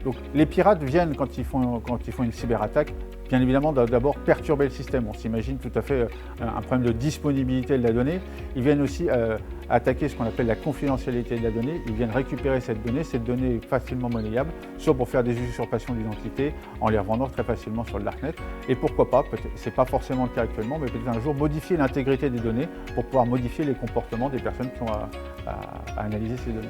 Donc les pirates viennent quand ils font une cyberattaque, bien évidemment d'abord perturber le système. On s'imagine tout à fait un problème de disponibilité de la donnée. Ils viennent aussi attaquer ce qu'on appelle la confidentialité de la donnée. Ils viennent récupérer cette donnée est facilement monnayable, soit pour faire des usurpations d'identité en les revendant très facilement sur le darknet. Et pourquoi pas, c'est pas forcément le cas actuellement, mais peut-être un jour modifier l'intégrité des données pour pouvoir modifier les comportements des personnes qui ont à analyser ces données.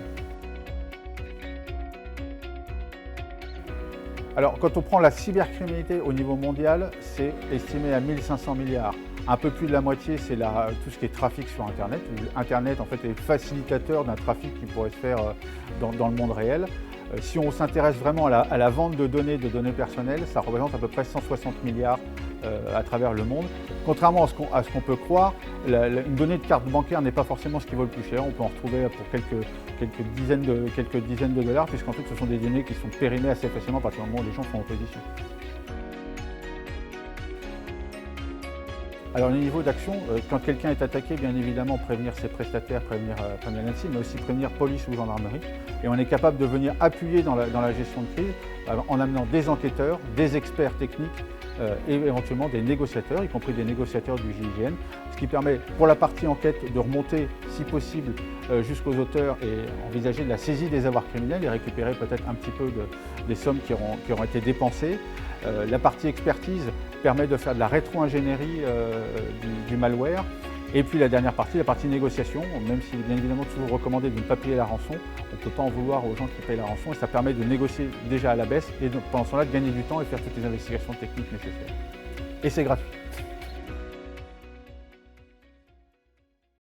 Alors, quand on prend la cybercriminalité au niveau mondial, c'est estimé à 1 500 milliards. Un peu plus de la moitié, c'est tout ce qui est trafic sur Internet. Internet, en fait, est facilitateur d'un trafic qui pourrait se faire dans le monde réel. Si on s'intéresse vraiment à la vente de données personnelles, ça représente à peu près 160 milliards à travers le monde. Contrairement à ce qu'on peut croire, une donnée de carte bancaire n'est pas forcément ce qui vaut le plus cher. On peut en retrouver pour quelques dizaines de dollars, puisqu'en fait ce sont des données qui sont périmées assez facilement à partir du moment où les gens sont en position. Alors, le niveau d'action, quand quelqu'un est attaqué, bien évidemment, prévenir ses prestataires, prévenir l'ANSSI, mais aussi prévenir police ou gendarmerie. Et on est capable de venir appuyer dans la gestion de crise en amenant des enquêteurs, des experts techniques et éventuellement des négociateurs, y compris des négociateurs du GIGN, ce qui permet pour la partie enquête de remonter, si possible, jusqu'aux auteurs et envisager de la saisie des avoirs criminels et récupérer peut-être un petit peu des sommes qui auront été dépensées. La partie expertise permet de faire de la rétro-ingénierie du malware. Et puis la dernière partie, la partie négociation, même s'il est bien évidemment toujours recommandé de ne pas payer la rançon, on ne peut pas en vouloir aux gens qui payent la rançon et ça permet de négocier déjà à la baisse et pendant ce temps-là de gagner du temps et faire toutes les investigations techniques nécessaires. Et c'est gratuit.